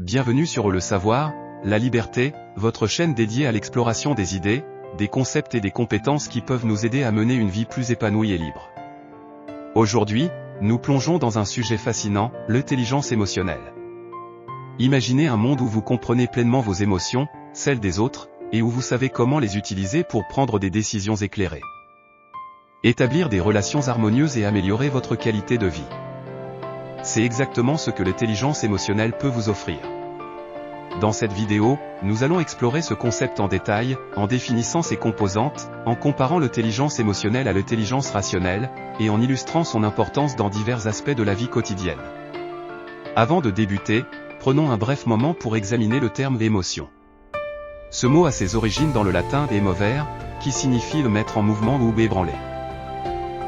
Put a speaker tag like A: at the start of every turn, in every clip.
A: Bienvenue sur Le Savoir, la liberté, votre chaîne dédiée à l'exploration des idées, des concepts et des compétences qui peuvent nous aider à mener une vie plus épanouie et libre. Aujourd'hui, nous plongeons dans un sujet fascinant, l'intelligence émotionnelle. Imaginez un monde où vous comprenez pleinement vos émotions, celles des autres, et où vous savez comment les utiliser pour prendre des décisions éclairées. Établir des relations harmonieuses et améliorer votre qualité de vie. C'est exactement ce que l'intelligence émotionnelle peut vous offrir. Dans cette vidéo, nous allons explorer ce concept en détail, en définissant ses composantes, en comparant l'intelligence émotionnelle à l'intelligence rationnelle, et en illustrant son importance dans divers aspects de la vie quotidienne. Avant de débuter, prenons un bref moment pour examiner le terme émotion. Ce mot a ses origines dans le latin emover, qui signifie le mettre en mouvement ou ébranler.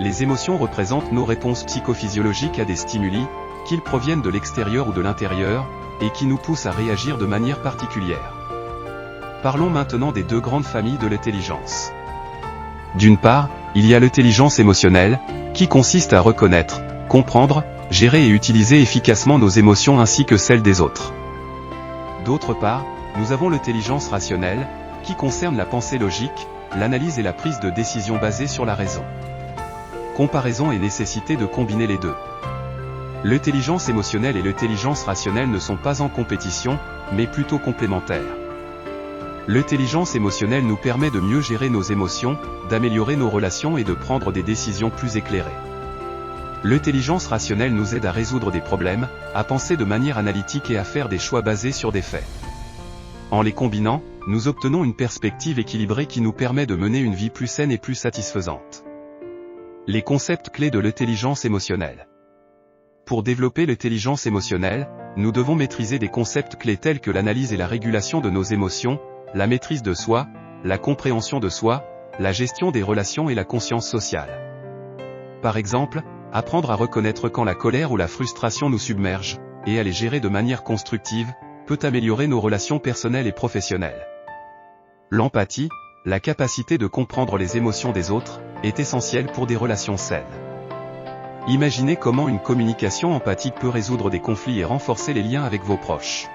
A: Les émotions représentent nos réponses psychophysiologiques à des stimuli, qu'ils proviennent de l'extérieur ou de l'intérieur, et qui nous poussent à réagir de manière particulière. Parlons maintenant des deux grandes familles de l'intelligence. D'une part, il y a l'intelligence émotionnelle, qui consiste à reconnaître, comprendre, gérer et utiliser efficacement nos émotions ainsi que celles des autres. D'autre part, nous avons l'intelligence rationnelle, qui concerne la pensée logique, l'analyse et la prise de décision basée sur la raison. Comparaison et nécessité de combiner les deux. L'intelligence émotionnelle et l'intelligence rationnelle ne sont pas en compétition, mais plutôt complémentaires. L'intelligence émotionnelle nous permet de mieux gérer nos émotions, d'améliorer nos relations et de prendre des décisions plus éclairées. L'intelligence rationnelle nous aide à résoudre des problèmes, à penser de manière analytique et à faire des choix basés sur des faits. En les combinant, nous obtenons une perspective équilibrée qui nous permet de mener une vie plus saine et plus satisfaisante. Les concepts clés de l'intelligence émotionnelle. Pour développer l'intelligence émotionnelle, nous devons maîtriser des concepts clés tels que l'analyse et la régulation de nos émotions, la maîtrise de soi, la compréhension de soi, la gestion des relations et la conscience sociale. Par exemple, apprendre à reconnaître quand la colère ou la frustration nous submerge, et à les gérer de manière constructive, peut améliorer nos relations personnelles et professionnelles. L'empathie, la capacité de comprendre les émotions des autres, est essentielle pour des relations saines. Imaginez comment une communication empathique peut résoudre des conflits et renforcer les liens avec vos proches.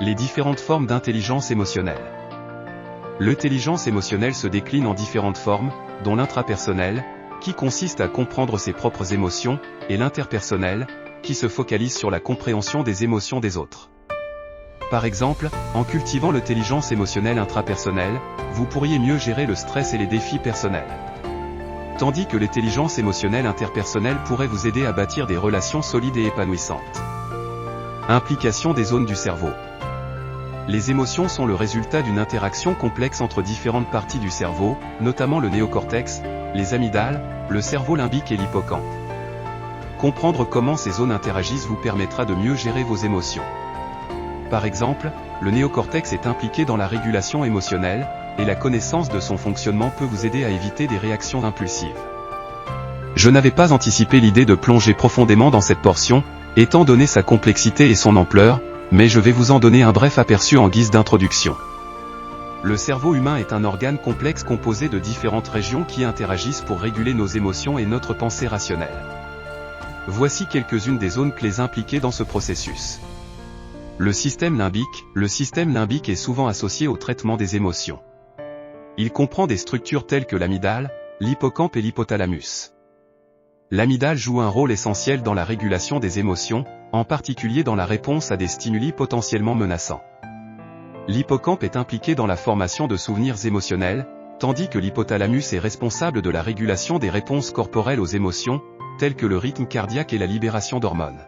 A: Les différentes formes d'intelligence émotionnelle. L'intelligence émotionnelle se décline en différentes formes, dont l'intrapersonnelle, qui consiste à comprendre ses propres émotions, et l'interpersonnelle, qui se focalise sur la compréhension des émotions des autres. Par exemple, en cultivant l'intelligence émotionnelle intrapersonnelle, vous pourriez mieux gérer le stress et les défis personnels. Tandis que l'intelligence émotionnelle interpersonnelle pourrait vous aider à bâtir des relations solides et épanouissantes. Implication des zones du cerveau. Les émotions sont le résultat d'une interaction complexe entre différentes parties du cerveau, notamment le néocortex, les amygdales, le cerveau limbique et l'hippocampe. Comprendre comment ces zones interagissent vous permettra de mieux gérer vos émotions. Par exemple, le néocortex est impliqué dans la régulation émotionnelle, et la connaissance de son fonctionnement peut vous aider à éviter des réactions impulsives. Je n'avais pas anticipé l'idée de plonger profondément dans cette portion, étant donné sa complexité et son ampleur, mais je vais vous en donner un bref aperçu en guise d'introduction. Le cerveau humain est un organe complexe composé de différentes régions qui interagissent pour réguler nos émotions et notre pensée rationnelle. Voici quelques-unes des zones clés impliquées dans ce processus. Le système limbique est souvent associé au traitement des émotions. Il comprend des structures telles que l'amygdale, l'hippocampe et l'hypothalamus. L'amygdale joue un rôle essentiel dans la régulation des émotions, en particulier dans la réponse à des stimuli potentiellement menaçants. L'hippocampe est impliqué dans la formation de souvenirs émotionnels, tandis que l'hypothalamus est responsable de la régulation des réponses corporelles aux émotions, telles que le rythme cardiaque et la libération d'hormones.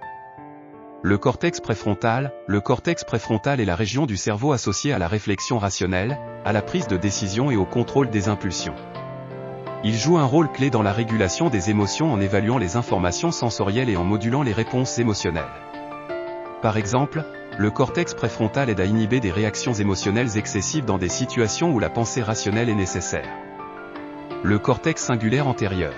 A: Le cortex préfrontal est la région du cerveau associée à la réflexion rationnelle, à la prise de décision et au contrôle des impulsions. Il joue un rôle clé dans la régulation des émotions en évaluant les informations sensorielles et en modulant les réponses émotionnelles. Par exemple, le cortex préfrontal aide à inhiber des réactions émotionnelles excessives dans des situations où la pensée rationnelle est nécessaire. Le cortex singulaire antérieur.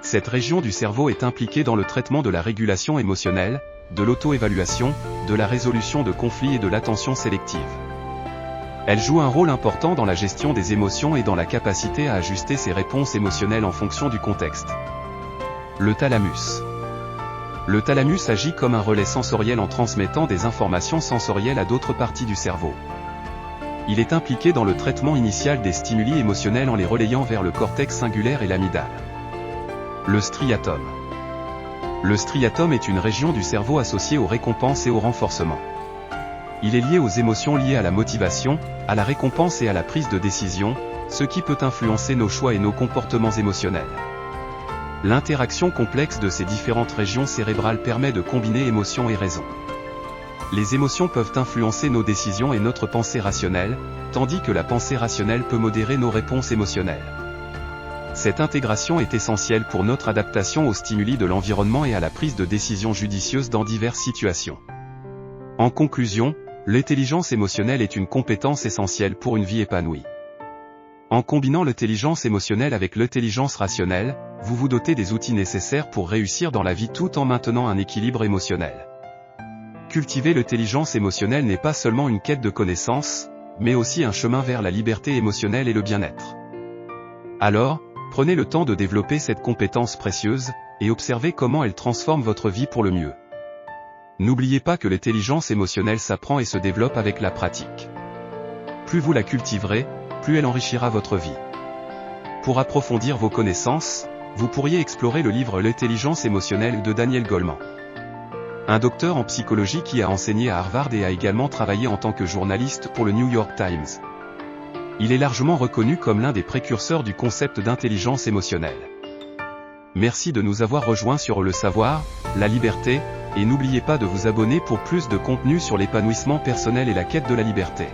A: Cette région du cerveau est impliquée dans le traitement de la régulation émotionnelle, de l'auto-évaluation, de la résolution de conflits et de l'attention sélective. Elle joue un rôle important dans la gestion des émotions et dans la capacité à ajuster ses réponses émotionnelles en fonction du contexte. Le thalamus. Le thalamus agit comme un relais sensoriel en transmettant des informations sensorielles à d'autres parties du cerveau. Il est impliqué dans le traitement initial des stimuli émotionnels en les relayant vers le cortex cingulaire et l'amygdale. Le striatum. Le striatum est une région du cerveau associée aux récompenses et au renforcement. Il est lié aux émotions liées à la motivation, à la récompense et à la prise de décision, ce qui peut influencer nos choix et nos comportements émotionnels. L'interaction complexe de ces différentes régions cérébrales permet de combiner émotion et raison. Les émotions peuvent influencer nos décisions et notre pensée rationnelle, tandis que la pensée rationnelle peut modérer nos réponses émotionnelles. Cette intégration est essentielle pour notre adaptation aux stimuli de l'environnement et à la prise de décisions judicieuses dans diverses situations. En conclusion, l'intelligence émotionnelle est une compétence essentielle pour une vie épanouie. En combinant l'intelligence émotionnelle avec l'intelligence rationnelle, vous vous dotez des outils nécessaires pour réussir dans la vie tout en maintenant un équilibre émotionnel. Cultiver l'intelligence émotionnelle n'est pas seulement une quête de connaissances, mais aussi un chemin vers la liberté émotionnelle et le bien-être. Alors, prenez le temps de développer cette compétence précieuse, et observez comment elle transforme votre vie pour le mieux. N'oubliez pas que l'intelligence émotionnelle s'apprend et se développe avec la pratique. Plus vous la cultiverez, plus elle enrichira votre vie. Pour approfondir vos connaissances, vous pourriez explorer le livre L'intelligence émotionnelle de Daniel Goleman. Un docteur en psychologie qui a enseigné à Harvard et a également travaillé en tant que journaliste pour le New York Times. Il est largement reconnu comme l'un des précurseurs du concept d'intelligence émotionnelle. Merci de nous avoir rejoints sur le savoir, la liberté, et n'oubliez pas de vous abonner pour plus de contenu sur l'épanouissement personnel et la quête de la liberté.